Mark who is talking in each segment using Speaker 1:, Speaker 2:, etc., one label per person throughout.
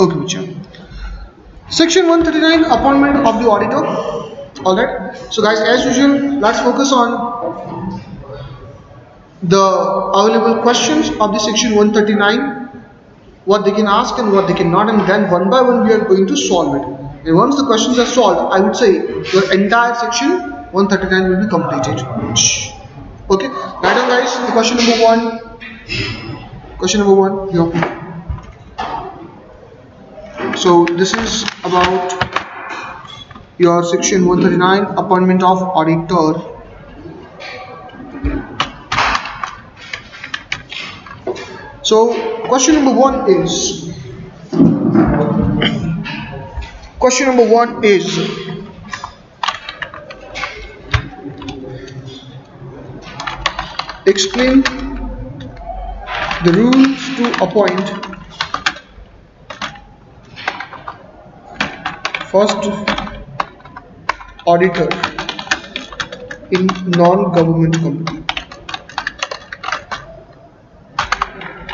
Speaker 1: Okay, Vicha. Section 139, appointment of the auditor. Alright. So guys, as usual, let's focus on the available questions of the section 139, what they can ask and what they cannot, and then one by one we are going to solve it. And once the questions are solved, I would say your entire section 139 will be completed. Okay, right on guys, the question number one. Question number one, here. So this is about your section 139, appointment of auditor. So question number one is explain the rules to appoint first auditor in non-government company.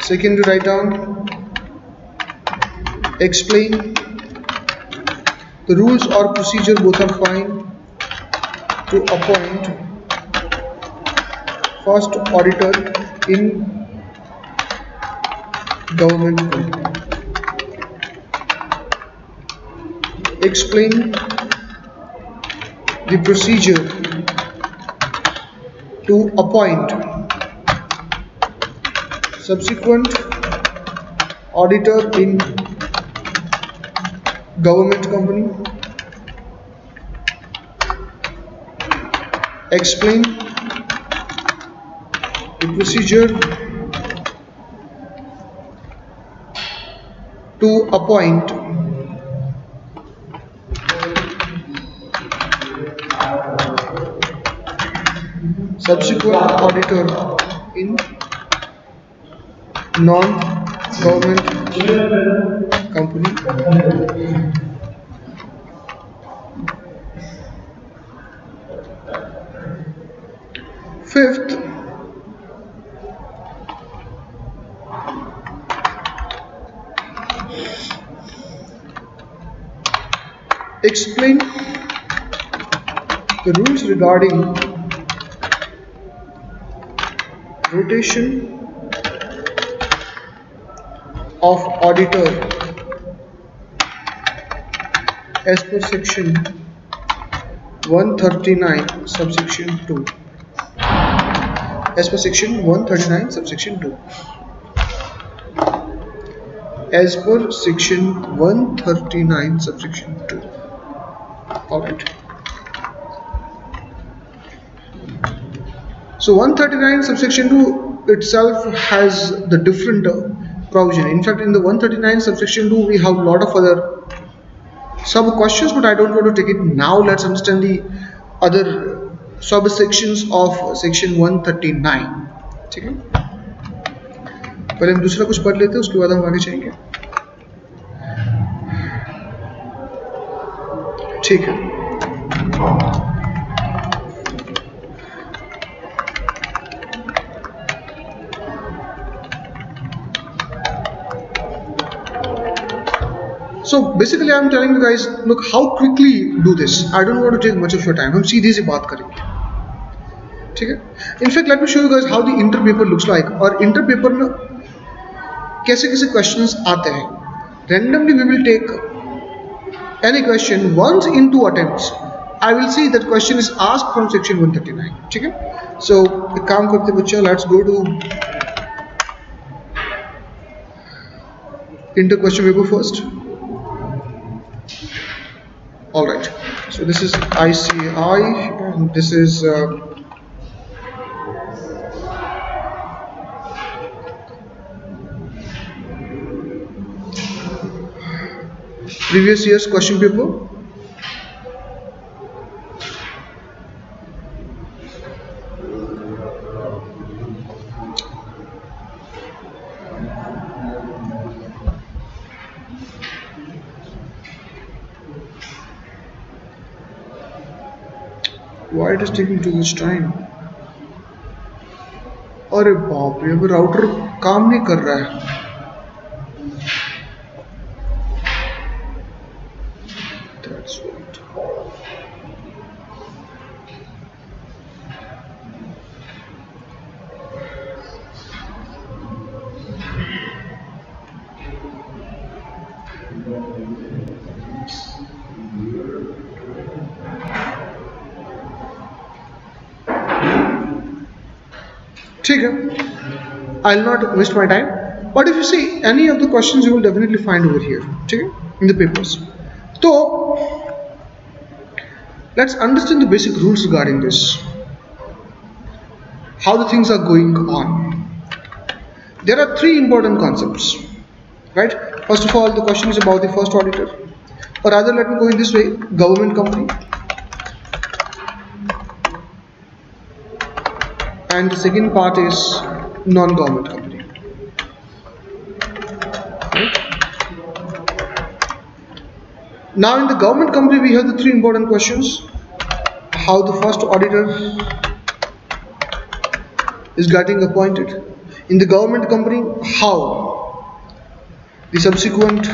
Speaker 1: Second, to write down, explain the rules or procedure, both are fine, to appoint first auditor in government company. Explain the procedure to appoint subsequent auditor in government company. Explain the procedure to appoint subsequent auditor in non-government company. Fifth, explain the rules regarding rotation of auditor as per section 139 subsection 2. As per section 139 subsection 2. As per section 139 subsection 2. Alright. So 139 subsection 2 itself has the different provision. In fact, in the 139 subsection 2 we have a lot of other sub questions, but I don't want to take it now. Let's understand the other subsections of section 139. ठीक है, पहले हम दूसरा कुछ पढ़ लेते हैं, उसके बाद हम आगे चलेंगे. ठीक है. So basically I am telling you guys, look how quickly do this. I don't want to take much of your time. हम सीधे से बात करेंगे. ठीक है. In fact, let me show you guys how the inter paper looks like. और inter paper में कैसे कैसे questions आते हैं. Randomly we will take any question once in 2 attempts. I will see that question is asked from section 139. ठीक है. So एक काम करते बच्चा, let's go to inter question paper first. Alright, so this is ICI and this is previous year's question paper. Why it is taking too much time? अरे बाप रे, अब राउटर काम नहीं कर रहा है. ठीक है, I'll not waste my time. But if you see any of the questions, you will definitely find over here, ठीक है, in the papers. So let's understand the basic rules regarding this, how the things are going on. There are three important concepts, right? First of all, the question is about the first auditor, or rather, let me go in this way: government company, and the second part is non-government company. Right? Now, in the government company, we have the three important questions: how the first auditor is getting appointed; in the government company, how the subsequent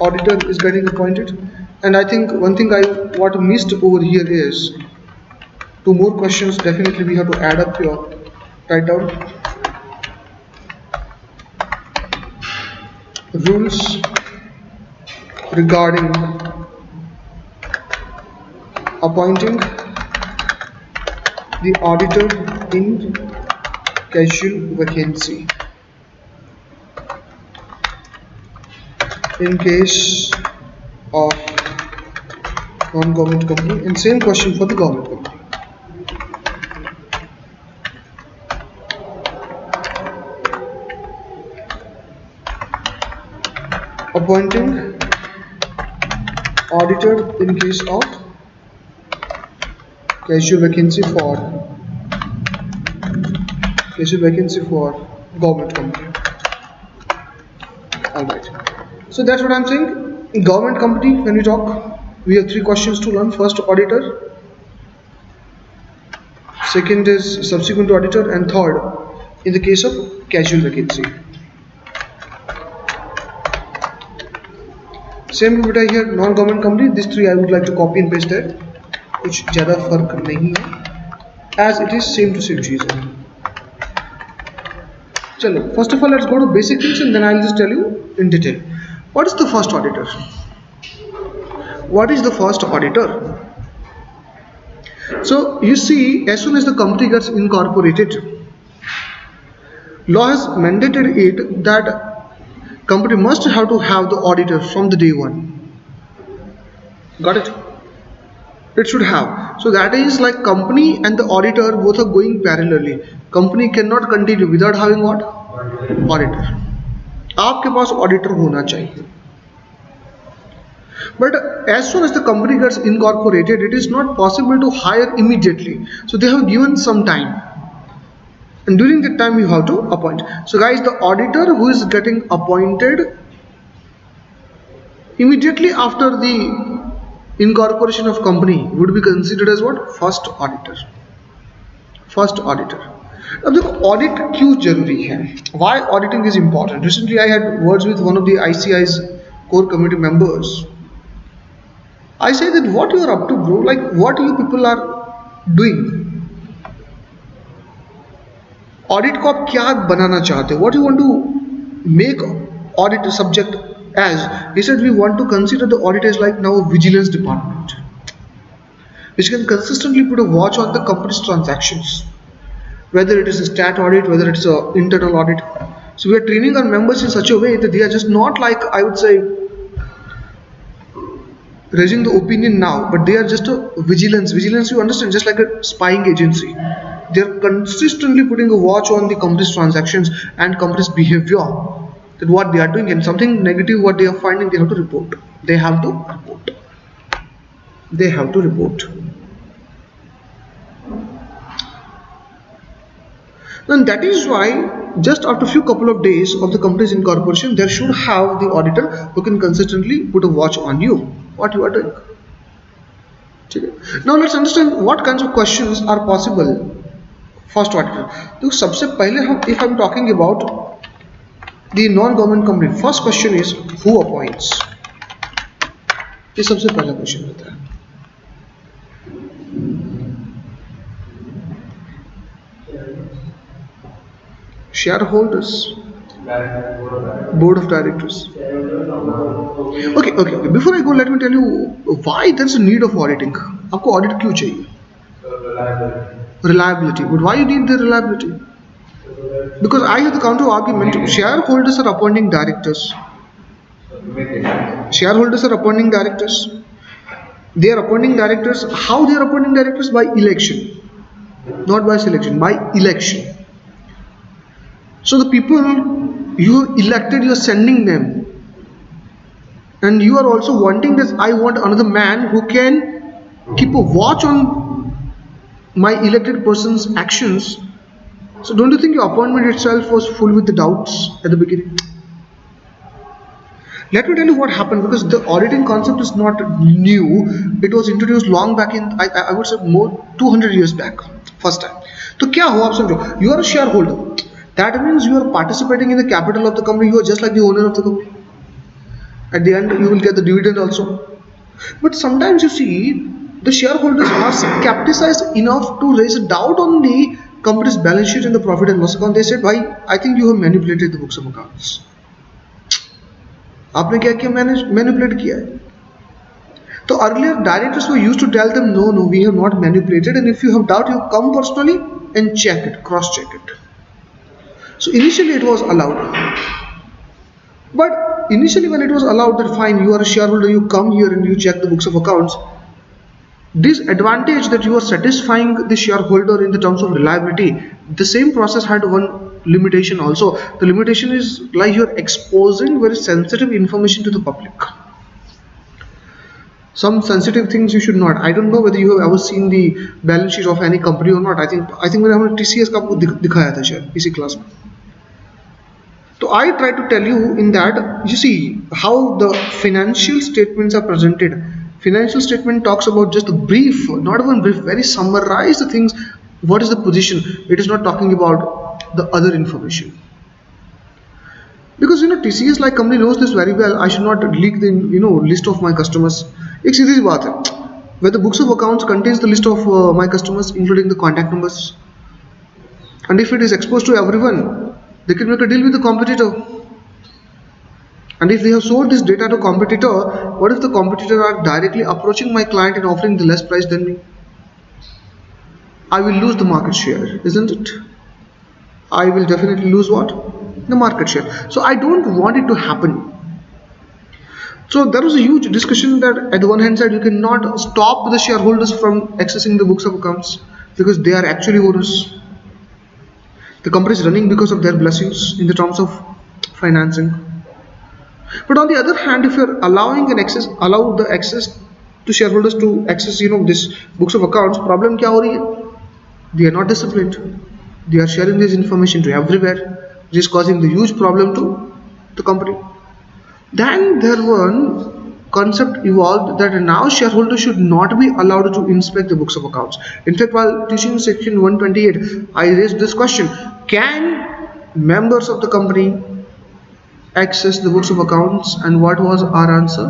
Speaker 1: auditor is getting appointed; and I think one thing I what missed over here is two more questions. Definitely we have to add up here, write down rules regarding appointing the auditor in casual vacancy in case of non-government company, and same question for the government company. Appointing auditor in case of casual vacancy for government company. Alright. So that's what I'm saying. In government company, when we talk, we have three questions to learn. First, auditor. Second is subsequent auditor, and third, in the case of casual vacancy. Same beta here, non-government company. These three I would like to copy and paste there. कुछ ज़्यादा फर्क नहीं है, as it is same to same चीज़ है. चलो, first of all let's go to basic things and then I'll just tell you in detail. What is the first auditor? What is the first auditor? So you see, as soon as the company gets incorporated, law has mandated it that company must have to have the auditor from the day one. Got it? It should have. So that is like company and the auditor both are going parallelly. Company cannot continue without having what? Auditor. आपके पास auditor होना चाहिए. But as soon as the company gets incorporated, it is not possible to hire immediately. So they have given some time. And during that time you have to appoint. So guys, the auditor who is getting appointed immediately after the incorporation of company would be considered as what? First auditor. First auditor. अब देखो audit क्यों जरूरी है? Why auditing is important? Recently I had words with one of the ICI's core committee members. I say that what you are up to, bro, like what you people are doing. Audit को आप क्या बनाना चाहते हो? What you want to make audit a subject as? He said we want to consider the audit as like now a vigilance department, which can consistently put a watch on the company's transactions, whether it is a stat audit, whether it is an internal audit. So we are training our members in such a way that they are just not like, I would say, raising the opinion now, but they are just a vigilance. Vigilance, you understand, just like a spying agency. They are consistently putting a watch on the company's transactions and company's behavior, that what they are doing, and something negative what they are finding, they have to report. They have to report. They have to report. And that is why just after a few couple of days of the company's incorporation, there should have the auditor who can consistently put a watch on you, what you are doing. Now let's understand what kinds of questions are possible. First auditor. तो सबसे पहले हम, if I'm talking about the non-government company, first question is who appoints. ये सबसे पहला question होता है. Shareholders, board of directors. Okay. Before I go, let me tell you why there's a need of auditing. आपको audit क्यों चाहिए? reliability. But why you need the reliability? Because I have the counter argument. Shareholders are appointing directors. Shareholders are appointing directors. They are appointing directors. How they are appointing directors? By election, not by selection. By election. So the people you elected, you are sending them, and you are also wanting this. I want another man who can keep a watch on my elected person's actions. So don't you think your appointment itself was full with the doubts at the beginning? Let me tell you what happened, because the auditing concept is not new. It was introduced long back in, I would say, more 200 years back, first time. तो क्या हुआ आप समझो, you are a shareholder. That means you are participating in the capital of the company. You are just like the owner of the company. At the end, you will get the dividend also. But sometimes you see the shareholders are skepticized enough to raise a doubt on the company's balance sheet and the profit and loss account. They said, "Why? I think you have manipulated the books of accounts." आपने क्या किया? Manipulate किया है. So earlier directors were used to tell them, no, no, we have not manipulated, and if you have doubt, you come personally and check it, cross check it. So initially it was allowed, but initially when it was allowed that fine, you are a shareholder, you come here and you check the books of accounts, this advantage that you are satisfying the shareholder in the terms of reliability, the same process had one limitation also. The limitation is like you're exposing very sensitive information to the public. Some sensitive things you should not. I don't know whether you have ever seen the balance sheet of any company or not. I think मैंने हमारे TCS का आपको दिखाया था शायद इसी class में. So I try to tell you in that, you see how the financial statements are presented. Financial statement talks about just a brief, not even brief, very summarize the things. What is the position? It is not talking about the other information. Because TCS like company knows this very well. I should not leak the list of my customers. एक सीधी सी बात है. Where the books of accounts contains the list of my customers, including the contact numbers, and if it is exposed to everyone, they can make a deal with the competitor. And if they have sold this data to competitor, what if the competitor are directly approaching my client and offering the less price than me? I will lose the market share, isn't it? I will definitely lose what? The market share. So I don't want it to happen. So there was a huge discussion that at the one hand side you cannot stop the shareholders from accessing the books of accounts because they are actually owners. The company is running because of their blessings in the terms of financing. But on the other hand, if you're allow the access to shareholders to access this books of accounts, problem क्या हो रही है? They are not disciplined. They are sharing this information to everywhere, which is causing the huge problem to the company. Then there one concept evolved that now shareholders should not be allowed to inspect the books of accounts. In fact, while teaching section 128, I raised this question: can members of the company access the books of accounts? And what was our answer?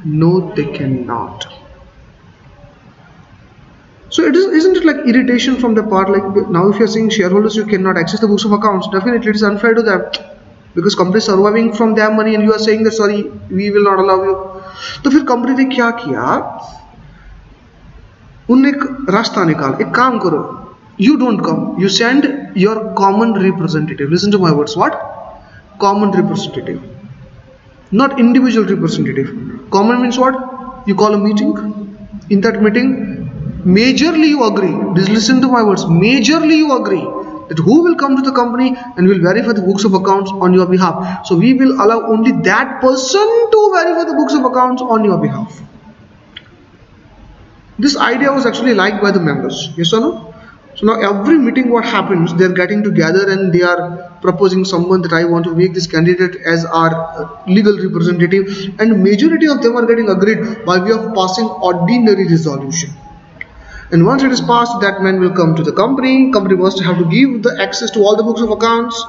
Speaker 1: No, they cannot. So isn't it like irritation from the part, like now if you're saying shareholders you cannot access the books of accounts, definitely it is unfair to them, because company is surviving from their money and you are saying that sorry, we will not allow you. तो फिर company ने क्या किया? उन्होंने एक रास्ता निकाल, एक काम करो, you don't come, you send your common representative. Listen to my words. What? Common representative, not individual representative. Common means what? You call a meeting. In that meeting, majorly you agree. Listen to my words. Majorly you agree that who will come to the company and will verify the books of accounts on your behalf. So we will allow only that person to verify the books of accounts on your behalf. This idea was actually liked by the members. Yes or no? So now every meeting what happens, they are getting together and they are proposing someone that I want to make this candidate as our legal representative, and majority of them are getting agreed by way of passing ordinary resolution. And once it is passed, that man will come to the company. Company must have to give the access to all the books of accounts,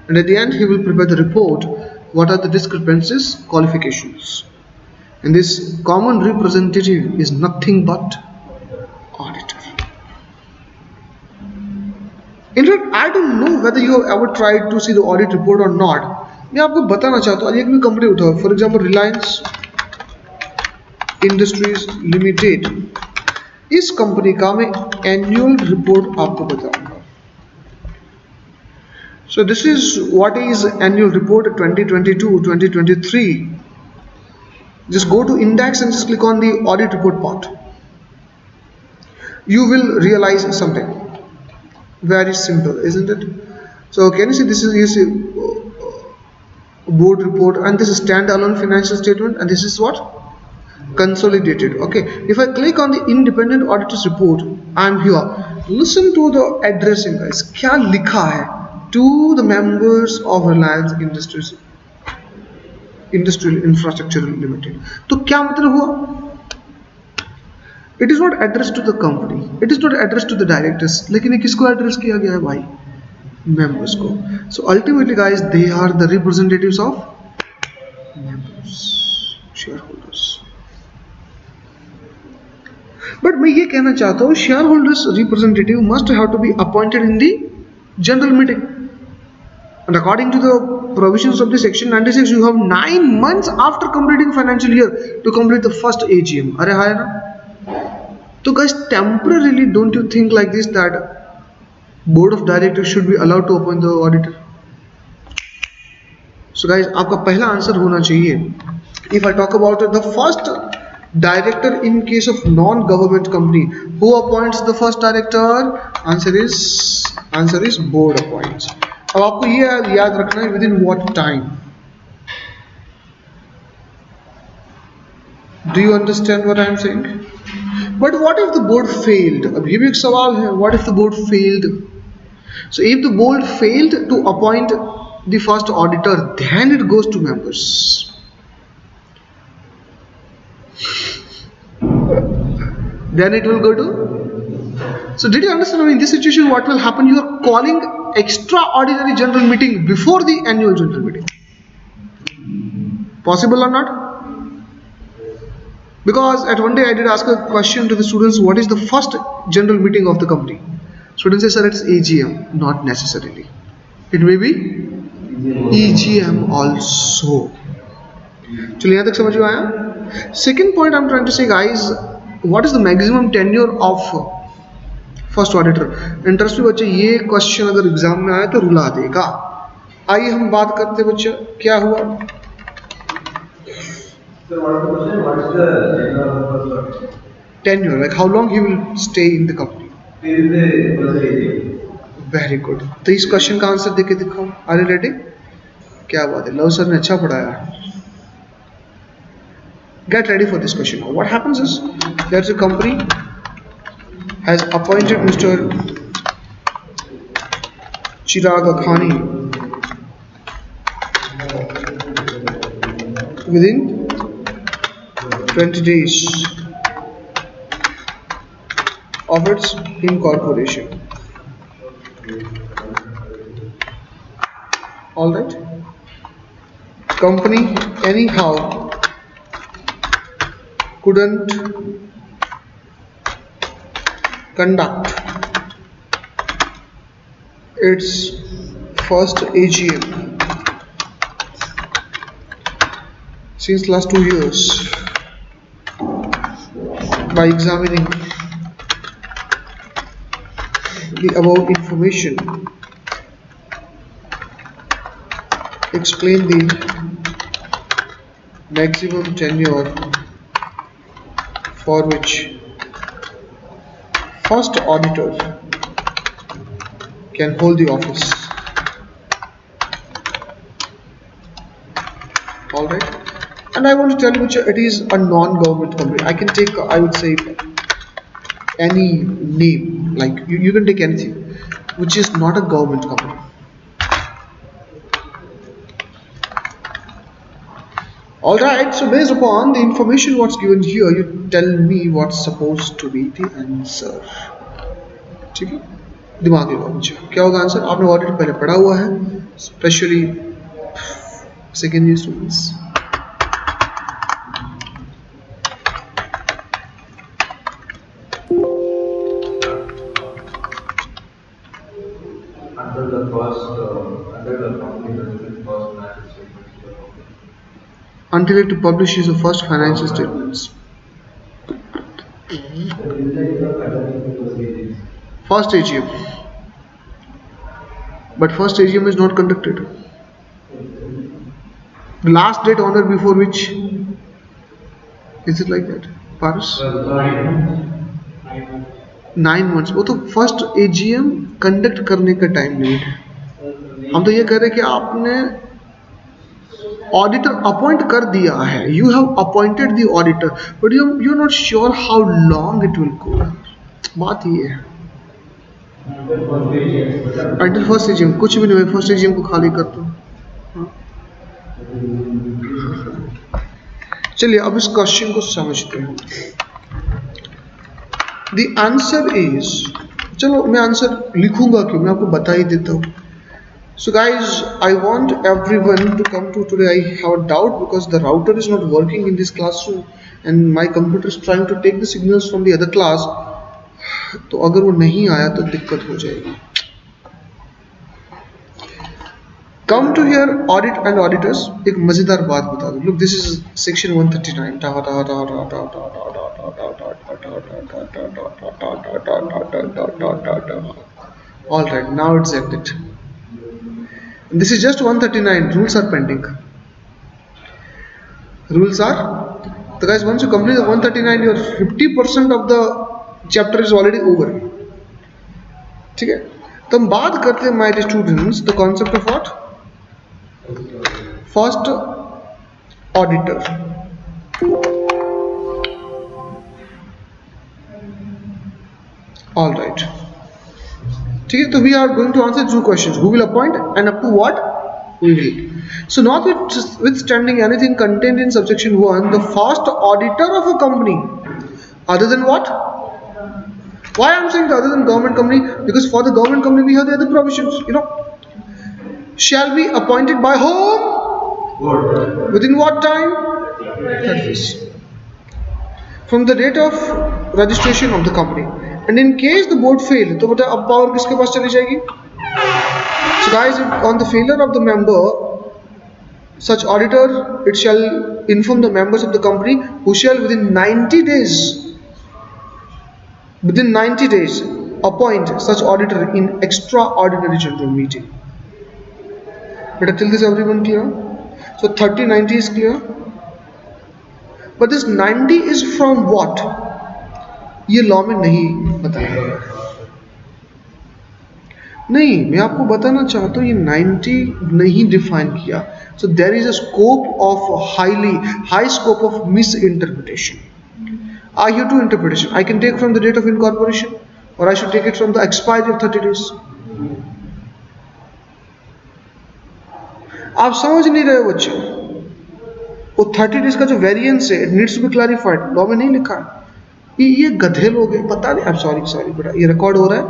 Speaker 1: and at the end he will prepare the report. What are the discrepancies, qualifications? And this common representative is nothing but auditor. In fact, I don't know whether you have ever tried to see the audit report or not. मैं आपको बताना चाहता हूँ, एक भी company उठाओ, for example Reliance Industries Limited. इस company का मैं एनुअल रिपोर्ट आपको बताऊंगा. So this is what is annual report 2022-2023. Just go to index and just click on the audit report part. You will realize something very simple, isn't it? So can you see this is board report, and this is standalone financial statement, and this is what consolidated. Okay, if I click on the independent auditor's report, I'm here. Listen to the addressing, guys. क्या लिखा है? To the members of Reliance Industries Industrial Infrastructure Limited. तो क्या मतलब हुआ? It is not addressed to the company. It is not addressed to the directors. लेकिन ये किसको address किया गया है भाई? Members को. So ultimately, guys, they are the representatives of members, shareholders. But मैं ये कहना चाहता हूँ, shareholders representative must have to be appointed in the general meeting. And according to the provisions of the section 96, you have 9 months after completing financial year to complete the first AGM. अरे हाय ना? So guys, temporarily, don't you think like this that board of directors should be allowed to appoint the auditor? So guys, आपका पहला answer होना चाहिए. If I talk about the first director in case of non-government company, who appoints the first director? Answer is board appoints. अब आपको ये याद रखना है within what time. Do you understand what I am saying? But what if the board failed? अब ये भी एक सवाल है. What if the board failed? So if the board failed to appoint the first auditor, then it goes to members. Then it will go to. So did you understand? In this situation, what will happen? You are calling extraordinary general meeting before the annual general meeting. Possible or not? Because at one day I did ask a question to the students, what is the first general meeting of the company? Students say, sir, it's AGM. Not necessarily. It may be EGM also. चलिए यहाँ तक समझ में आया? Second point I'm trying to say, guys, what is the maximum tenure of first auditor? Interesting बच्चे, ये question अगर exam में आए तो रुला देगा. आइए हम बात करते हैं बच्चे, क्या हुआ? Tenure, like how long he will stay in the company. Very good. तो इस क्वेश्चन का आंसर देके दिखाओ. Are you ready? क्या बात है, लव सर ने अच्छा पढ़ाया. Get ready for this question. What happens is, there's a company has appointed Mr. Chirag Akhani within 20 days of its incorporation. Alright. Company anyhow couldn't conduct its first AGM since last 2 years by examining the above information. Explain the maximum tenure for which first auditor can hold the office. Alright, and I want to tell you which it is a non-government company. I can take, I would say, any name, like you can take anything which is not a government company. Alright, so based upon the information what's given here, you tell me what's supposed to be the answer. ठीक है, दिमाग लगाओ बच्चे, क्या होगा answer? आपने audit पहले पढ़ा हुआ है, specially second year students. Until it publishes the first financial statements. first AGM, but first AGM is not conducted. The last date on or before which, is it like that, Paris? 9 months. वो तो first AGM conduct करने का time limit है. हम तो ये कह रहे हैं कि आपने ऑडिटर अपॉइंट कर दिया है, you have appointed the auditor, but you are not sure how long it will go. बात ये है. अंटिल फर्स्ट AGM कुछ भी नहीं है, फर्स्ट AGM को खाली कर दो. चलिए अब इस क्वेश्चन को समझते हैं. द आंसर इज, चलो मैं आंसर लिखूंगा क्यों, मैं आपको बता ही देता हूँ. So guys, I want everyone to come to today. I have a doubt because the router is not working in this classroom and my computer is trying to take the signals from the other class. तो अगर वो नहीं आया तो दिक्कत हो जाएगी. Come to here, audit and auditors. एक मजेदार बात बता दूं. Look, this is section 139. All right, now it's ended. This is just 139. Rules are pending. Rules are, so guys, once you complete the 139, your 50% of the chapter is already over. ठीक है. तो हम बात करते हैं my dear students, the concept of what? First auditor. All right. ठीक है. तो we are going to answer 2 questions. Who will appoint and up to what? We will. So notwithstanding anything contained in subsection 1, the first auditor of a company, other than what? Why I'm saying the other than government company? Because for the government company we have the other provisions, shall be appointed by whom? Within what time? That is from the date of registration of the company. And in case the board fail, तो बता अब power किसके पास चली जाएगी? So guys, on the failure of the member, such auditor, it shall inform the members of the company who shall within 90 days appoint such auditor in extraordinary general meeting. But till this everyone clear? So 30, 90 is clear. But this 90 is from what? ये law में नहीं बताया गया. नहीं, मैं आपको बताना चाहता हूँ ये 90 नहीं डिफाइन किया. So there is a scope of high scope of misinterpretation. I have 2 interpretation. I can take from the date of incorporation, or I should take it from the expiry of 30 days. आप समझ नहीं रहे हो बच्चे. वो 30 days का जो variance है, it needs to be clarified. Law में नहीं लिखा है. ये गधे लोग हैं, पता नहीं. आप सॉरी बेटा, ये रिकॉर्ड हो रहा है.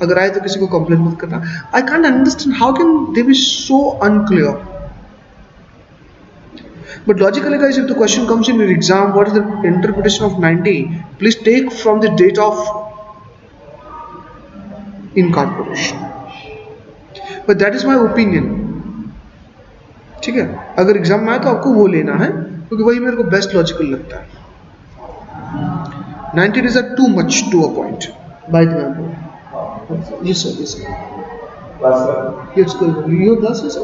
Speaker 1: अगर आए तो किसी को कंप्लेन मत करना. I can't understand how can they B so unclear. But logically guys, if the question comes in your exam, what is the interpretation of 90? Please take from the date of incorporation. But that is my opinion. ठीक है. अगर exam में आए तो आपको वो लेना है, क्योंकि वही मेरे को बेस्ट लॉजिकल लगता है. 90 days are too much to appoint by the member. Yes sir.
Speaker 2: Class sir.
Speaker 1: Yes sir. Your classes sir?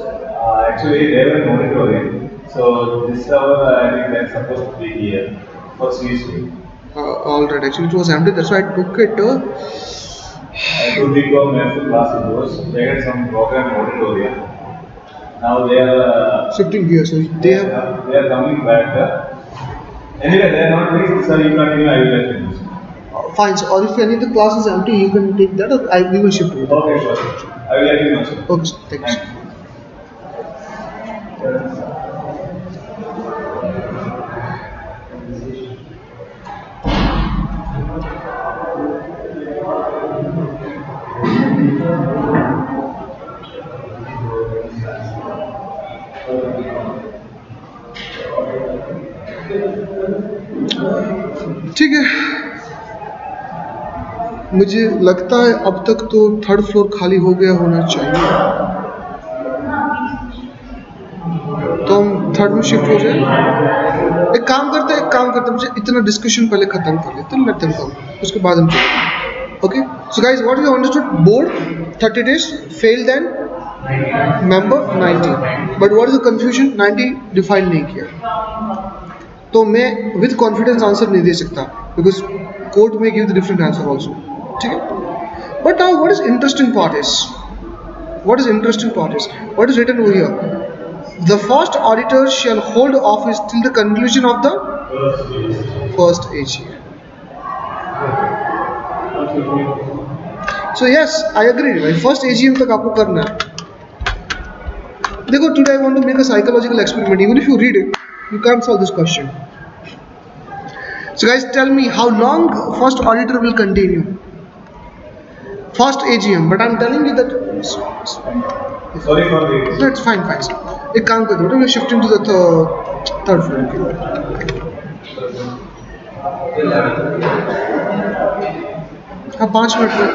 Speaker 2: Actually, they were monitoring. So this hour I think they're supposed to be here for CSU.
Speaker 1: All right. Actually, it was empty. That's why I took it.
Speaker 2: I took the class it was. They had some program auditorium. Now they are
Speaker 1: Shifting here, so they have.
Speaker 2: They are coming back. Anyway, they are not doing. Sir, you continue. I will let you.
Speaker 1: Fine. So, or if any of the class is empty, you can take that, or we will shift over.
Speaker 2: Okay, sure. I will let you know, sir.
Speaker 1: Okay, sir. Thank you. ठीक है. मुझे लगता है अब तक तो 3rd floor खाली हो गया होना चाहिए, तो हम 3rd में शिफ्ट हो जाए. एक काम करते मुझे इतना डिस्कशन पहले खत्म कर लेते हैं, लेट देम कम, उसके बाद हम चलेंगे. Okay, so guys, what you understood? Board 30 days, fail then member 90. But what is the confusion? 90 define नहीं किया, तो मैं विद कॉन्फिडेंस आंसर नहीं दे सकता बिकॉज कोर्ट में give the different answer also. ठीक है, but now what is interesting part is what is written over here? The first auditor shall hold office till the conclusion of the first AGM. So yes, I agree. Right? First AGM तक आपको करना है. देखो, today I want to make a psychological experiment. Even if you read it, you can't solve this question. So guys, tell me how long first auditor will continue. First AGM, but I'm telling you that.
Speaker 2: Sorry for the.
Speaker 1: That's fine. एक काम कर दो, we're shifting to the third floor. हाँ, 5 minute में.